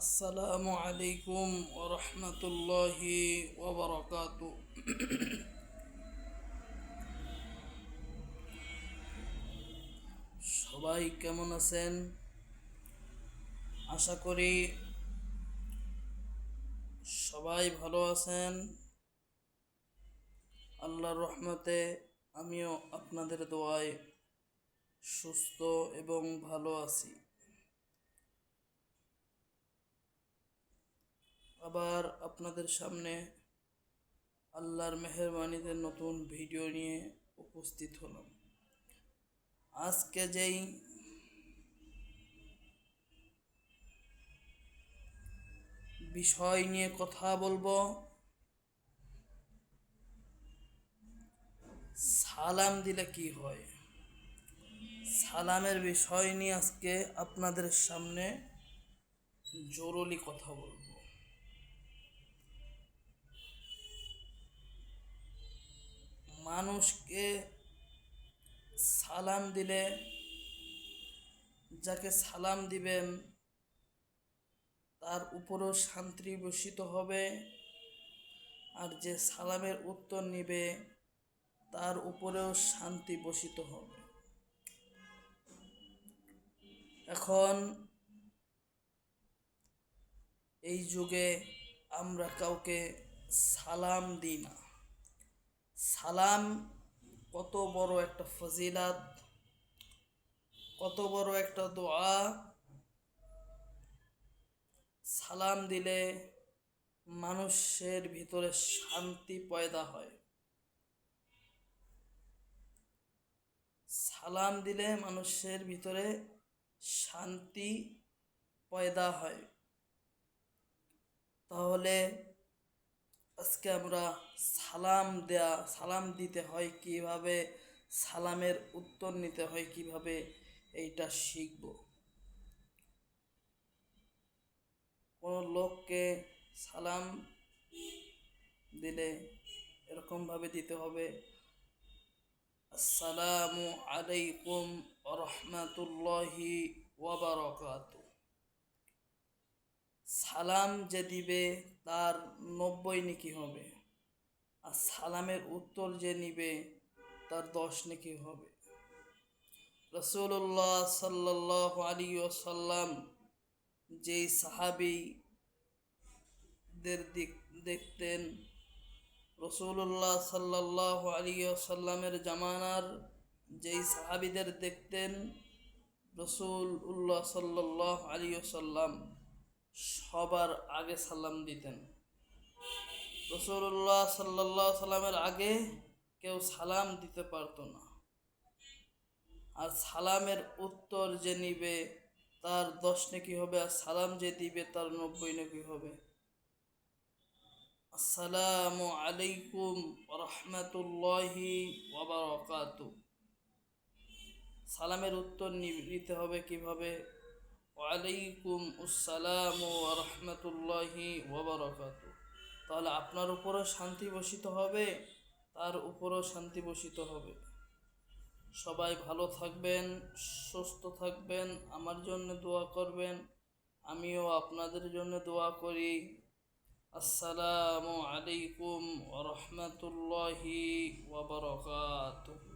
আসসালামু আলাইকুম ওয়া রাহমাতুল্লাহি ওয়া বারাকাতুহু। সবাই কেমন আছেন? আশা করি সবাই ভালো আছেন। আল্লাহর রহমতে আমিও আপনাদের দোয়ায় সুস্থ এবং ভালো আছি। আবার আপনাদের সামনে আল্লাহর মেহেরবানিতে নতুন ভিডিও নিয়ে উপস্থিত হলাম। আজকে যেই বিষয় নিয়ে কথা বলবো, সালাম দিলে কি হয়, সালামের বিষয় নিয়ে আজকে আপনাদের সামনে জরুরি কথা বলবো। মানুষকে সালাম দিলে, যাকে সালাম দিবেন তার উপরও শান্তি বর্ষিত হবে, আর যে সালামের উত্তর নিবে তার উপরেও শান্তি বর্ষিত হবে। এখন এই যুগে আমরা কাউকে সালাম দিই না। সালাম কত বড় একটা ফজিলাত, কত বড় একটা দোয়া। সালাম দিলে মানুষের ভিতরে শান্তি পয়দা হয়। সালাম দিলে মানুষের ভিতরে শান্তি পয়দা হয়। তাহলে আজকে আমরা সালাম দিতে হয় কিভাবে, সালামের উত্তর নিতে হয় কিভাবে, এইটা শিখব। কোনো লোককে সালাম দিলে এরকমভাবে দিতে হবে, আসসালামু আলাইকুম ওয়া রাহমাতুল্লাহি ওয়া বারাকাতুহু। সালাম যে দিবে তার 90 নেকি হবে, আর সালামের উত্তর যে নিবে তার 10 নেকি হবে। রাসূলুল্লাহ সাল্লাল্লাহু আলাইহি ওয়াসাল্লাম যেই সাহাবীদের দেখতেন, রাসূলুল্লাহ সাল্লাল্লাহু আলাইহি ওয়াসাল্লামের জামানার যেই সাহাবীদের দেখতেন, রাসূলুল্লাহ সাল্লাল্লাহু আলাইহি ওয়াসাল্লাম সবার আগে সালাম দিতেন। রাসূলুল্লাহ সাল্লাল্লাহু সাল্লামের আগে কেউ সালাম দিতে পারতো না। আর সালামের উত্তর যে নিবে তার 10 নেকি হবে, আর সালাম যে দিবে তার 90 নেকি হবে। আসসালামু আলাইকুম ওয়া রাহমাতুল্লাহি ওয়া বারাকাতুহু। সালামের উত্তর নিতে হবে কিভাবে? ওয়ালাইকুম আসসালাম ওয়া রাহমাতুল্লাহি ওয়া বারাকাতুহু। তাহলে আপনার উপরও শান্তি বর্ষিত হবে, তার উপরও শান্তি বর্ষিত হবে। সবাই ভালো থাকবেন, সুস্থ থাকবেন, আমার জন্য দোয়া করবেন, আমিও আপনাদের জন্য দোয়া করি। আসসালামু আলাইকুম ওয়া রাহমাতুল্লাহি ওয়া বারাকাতুহু।